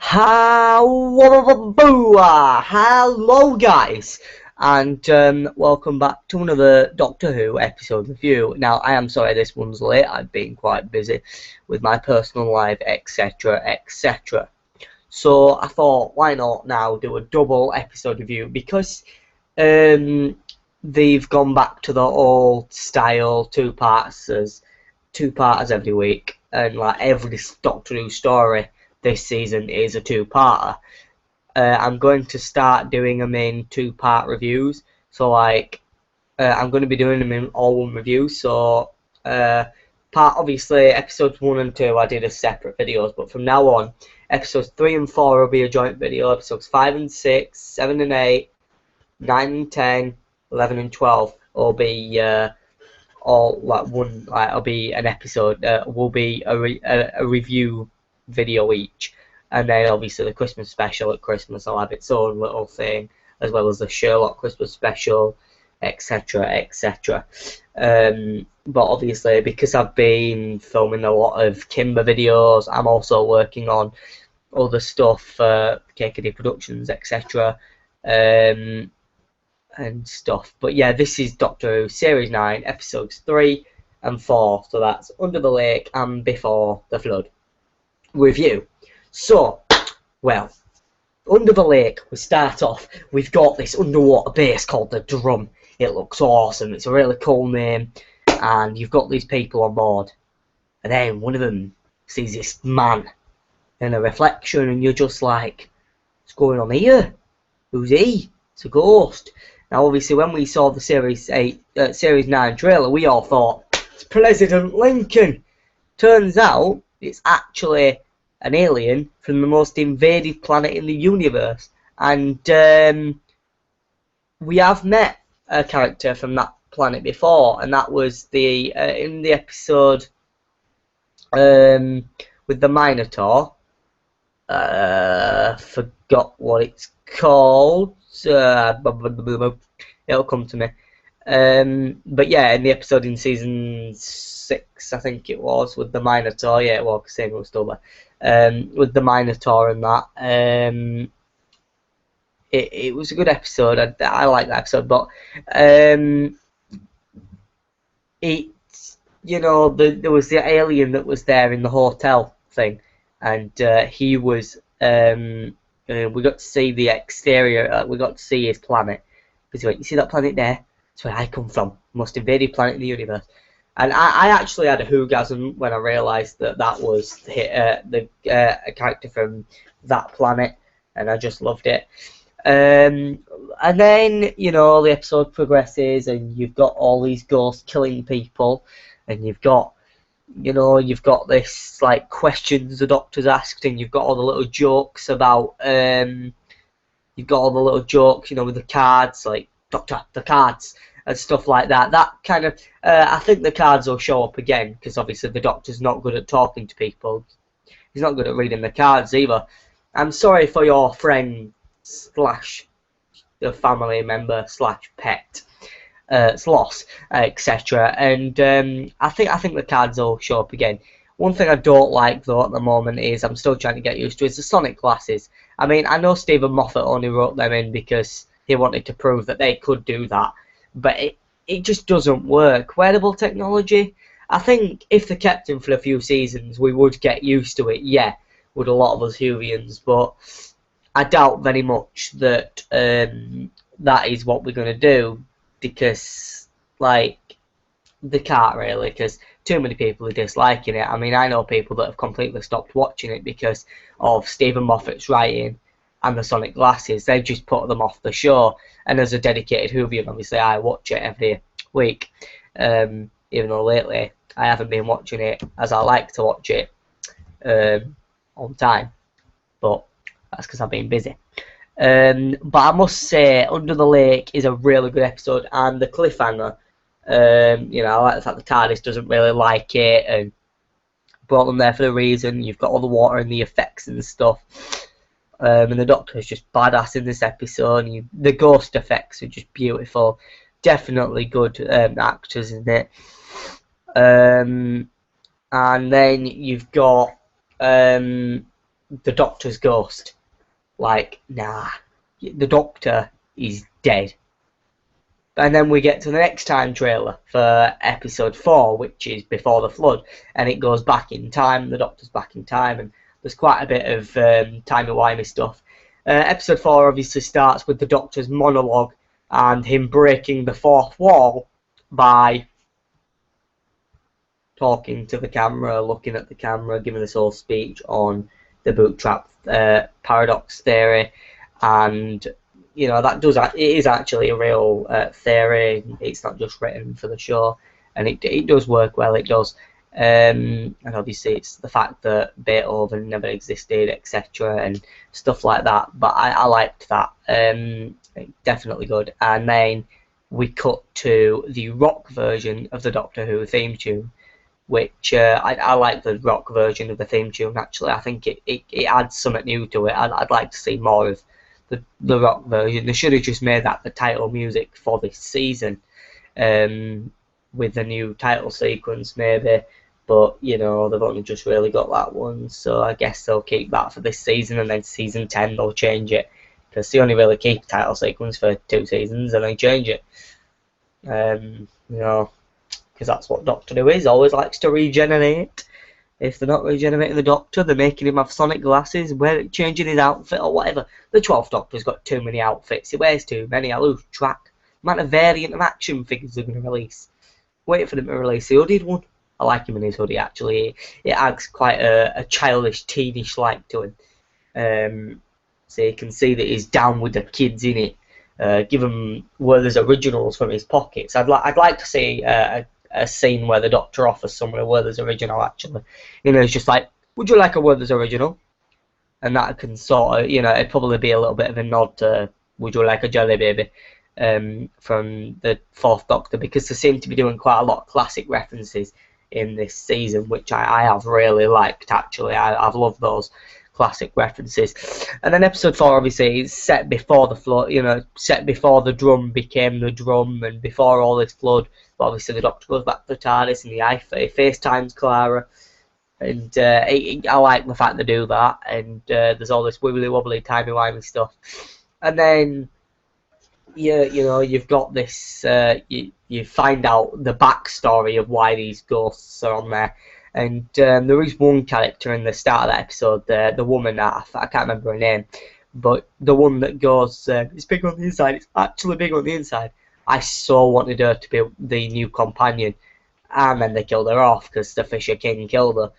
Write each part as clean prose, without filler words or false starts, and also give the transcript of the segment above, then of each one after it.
Hello guys, and welcome back to another Doctor Who episode review. Now, I am sorry this one's late. I've been quite busy with my personal life, etc, etc. So I thought, why not now do a double episode review, because they've gone back to the old style, two-parters every week, and like every Doctor Who story this season is a two-parter. I'm going to start doing them in two-part reviews. So I'm going to be doing them in all one reviews. So obviously episodes 1 and 2 I did as separate videos, but from now on episodes 3 and 4 will be a joint video. Episodes 5 and 6, 7 and 8, 9 and 10, 11 and 12 will be all like one. It'll be an episode. Will be a review video each, and then obviously the Christmas special at Christmas will have its own little thing, as well as the Sherlock Christmas special, etc, etc. But obviously, because I've been filming a lot of Kimber videos, I'm also working on other stuff for KKD Productions, etc, and stuff. But yeah, this is Doctor Who Series 9, Episodes 3 and 4, so that's Under the Lake and Before the Flood review. So, well, Under the Lake, we start off, we've got this underwater base called the Drum. It looks awesome, it's a really cool name, and you've got these people on board, and then one of them sees this man in a reflection, and you're just like, what's going on here? Who's he? It's a ghost. Now obviously when we saw the Series 9 trailer, we all thought, it's President Lincoln. Turns out, it's actually an alien from the most invaded planet in the universe, and we have met a character from that planet before, and that was the in the episode with the Minotaur. Forgot what it's called. It'll come to me. But yeah, in the episode in season 6, I think it was, with the Minotaur. Yeah, well, same, it was still there. With the Minotaur and that. It was a good episode. I like that episode, but it's, you know, there was the alien that was there in the hotel thing, and he was we got to see the exterior. We got to see his planet. Because he went, you see that planet there? That's where I come from. Most invaded planet in the universe. And I actually had a whogasm when I realised that that was a character from that planet, and I just loved it. And then, you know, the episode progresses, and you've got all these ghosts killing people, and you've got, you know, you've got this like questions the Doctor's asked, and you've got all the little jokes about you've got all the little jokes, you know, with the cards, like Doctor, the cards, and stuff like that. That kind of, I think the cards will show up again, because obviously the Doctor's not good at talking to people. He's not good at reading the cards either. I'm sorry for your friend slash your family member slash pet loss, etc. And I think the cards will show up again. One thing I don't like though at the moment is, I'm still trying to get used to, is the sonic glasses. I mean, I know Stephen Moffat only wrote them in because he wanted to prove that they could do that, but it just doesn't work. Wearable technology, I think if they kept them for a few seasons, we would get used to it, yeah, would a lot of us Whovians, but I doubt very much that that is what we're going to do, because, like, they can't really, because too many people are disliking it. I mean, I know people that have completely stopped watching it because of Stephen Moffat's writing and the sonic glasses. They've just put them off the show, and as a dedicated Whovian, obviously I watch it every week, even though lately I haven't been watching it as I like to watch it on time, but that's because I've been busy. But I must say, Under the Lake is a really good episode, and the cliffhanger, you know, I like the fact the TARDIS doesn't really like it, and brought them there for a reason. You've got all the water and the effects and stuff, and the Doctor's just badass in this episode. The ghost effects are just beautiful. Definitely good actors in it. And then you've got the Doctor's ghost. Like, nah, the Doctor is dead. And then we get to the next time trailer for episode 4, which is Before the Flood, and it goes back in time. The Doctor's back in time, and there's quite a bit of timey-wimey stuff. Episode 4 obviously starts with the Doctor's monologue and him breaking the fourth wall by talking to the camera, looking at the camera, giving this whole speech on the boot trap paradox theory, and you know that it is actually a real theory. It's not just written for the show, and it does work well. It does, and obviously it's the fact that Beethoven never existed, etc., and stuff like that. But I liked that. Definitely good. And then we cut to the rock version of the Doctor Who theme tune, which I like the rock version of the theme tune. Actually, I think it adds something new to it. I'd like to see more of the rock version. They should have just made that the title music for this season, with the new title sequence maybe. But you know, they've only just really got that one, so I guess they'll keep that for this season, and then season 10 they'll change it, because they only really keep title sequence for 2 seasons and then change it. You know, because that's what Doctor Who is. Always likes to regenerate. If they're not regenerating the Doctor, they're making him have sonic glasses, changing his outfit or whatever. The 12th Doctor's got too many outfits. He wears too many. I lose track. The amount of variant of action figures they're going to release. Wait for them to release the hoodied one. I like him in his hoodie, actually. It adds quite a childish, teenish like to him. So you can see that he's down with the kids in it. Give him Werther's originals from his pockets. I'd like to see a scene where the Doctor offers someone a Werther's original, actually. You know, it's just like, would you like a Werther's original? And that can sort of, you know, it'd probably be a little bit of a nod to, would you like a Jelly Baby? From the 4th Doctor, because they seem to be doing quite a lot of classic references in this season, which I have really liked, actually. I've loved those classic references. And then episode 4 obviously is set before the flood, you know, set before the drum became the drum, and before all this flood. But obviously the Doctor goes back to the TARDIS, and he FaceTimes Clara, and I like the fact they do that. And there's all this wibbly wobbly timey wimey stuff. And then you know, you've got this, you find out the backstory of why these ghosts are on there. And there is one character in the start of that episode, the woman, I can't remember her name, but the one that goes, it's big on the inside, it's actually big on the inside. I so wanted her to be the new companion, and then they killed her off because the Fisher King killed her.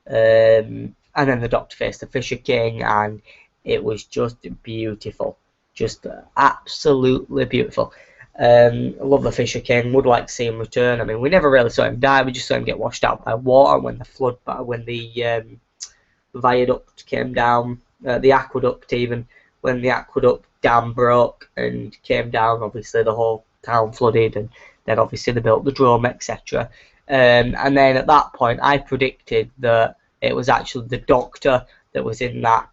And then the Doctor faced the Fisher King, and it was just beautiful. Just absolutely beautiful. I love the Fisher King. Would like to see him return. I mean, we never really saw him die. We just saw him get washed out by water when the viaduct came down, the aqueduct even. When the aqueduct dam broke and came down, obviously the whole town flooded, and then obviously they built the drum, etc. And then at that point, I predicted that it was actually the Doctor that was in that,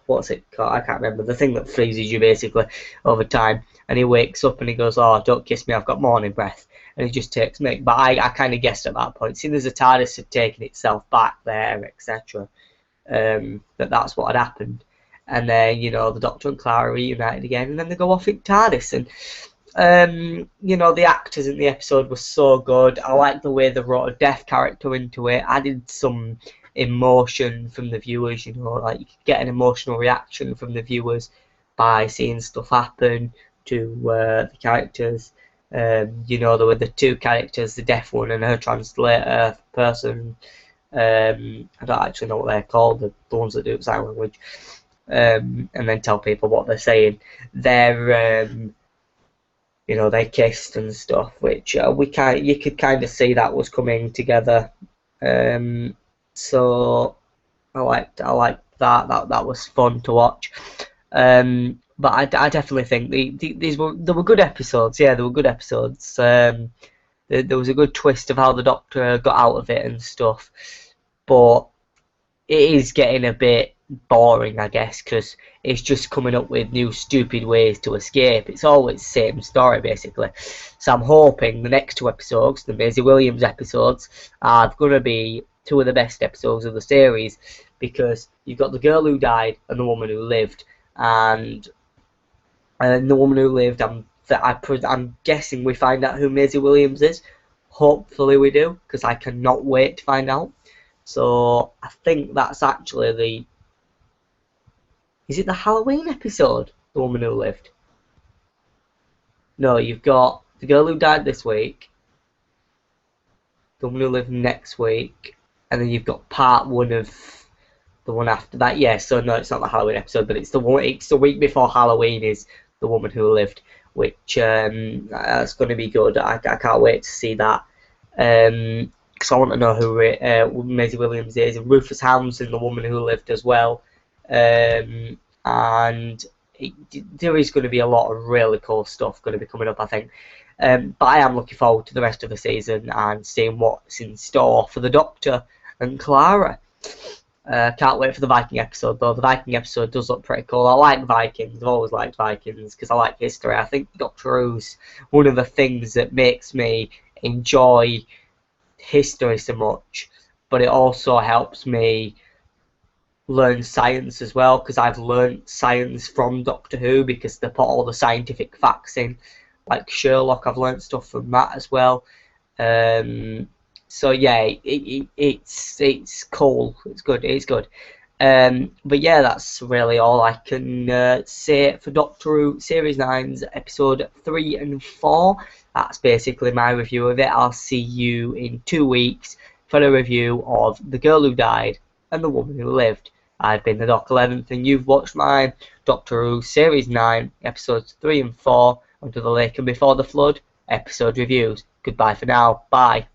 what's it called? I can't remember. The thing that freezes you basically over time. And he wakes up and he goes, "Oh, don't kiss me, I've got morning breath." And he just takes me. But I kind of guessed at that point, seeing as the TARDIS had taken itself back there, etc., that's what had happened. And then, you know, the Doctor and Clara are reunited again, and then they go off in TARDIS. And you know, the actors in the episode were so good. I liked the way they brought a deaf character into it, added some emotion from the viewers, you know, like you could get an emotional reaction from the viewers by seeing stuff happen to the characters. You know, there were the 2 characters, the deaf one and her translator person. I don't actually know what they're called, the ones that do sign language, and then tell people what they're saying. They're you know, they kissed and stuff, which you could kind of see that was coming together. So I liked that. That was fun to watch. But I definitely think there were good episodes. Yeah, there were good episodes. There was a good twist of how the Doctor got out of it and stuff. But it is getting a bit boring, I guess, because it's just coming up with new stupid ways to escape. It's always the same story, basically. So I'm hoping the next 2 episodes, the Maisie Williams episodes, are going to be two of the best episodes of the series, because you've got the girl who died and the woman who lived, and the woman who lived, I'm guessing we find out who Maisie Williams is. Hopefully we do, because I cannot wait to find out. So I think that's actually the... Is it the Halloween episode, The Woman Who Lived? No, you've got The Girl Who Died this week, The Woman Who Lived next week, and then you've got part one of the one after that. Yeah, so no, it's not the Halloween episode, but it's the week before Halloween is The Woman Who Lived, which that's going to be good. I can't wait to see that. Because I want to know who Maisie Williams is, and Rufus Hound's in The Woman Who Lived as well. And there is going to be a lot of really cool stuff going to be coming up, I think. But I am looking forward to the rest of the season and seeing what's in store for the Doctor and Clara. Can't wait for the Viking episode, though. The Viking episode does look pretty cool. I like Vikings. I've always liked Vikings because I like history. I think Doctor Who's one of the things that makes me enjoy history so much, but it also helps me learn science as well, because I've learned science from Doctor Who because they put all the scientific facts in. Like Sherlock, I've learned stuff from that as well. So yeah, it's cool. It's good. It's good. But yeah, that's really all I can say for Doctor Who Series 9's episode 3 and 4. That's basically my review of it. I'll see you in 2 weeks for a review of The Girl Who Died and The Woman Who Lived. I've been the Doc 11th, and you've watched my Doctor Who Series 9 episodes 3 and 4 Under the Lake and Before the Flood episode reviews. Goodbye for now. Bye.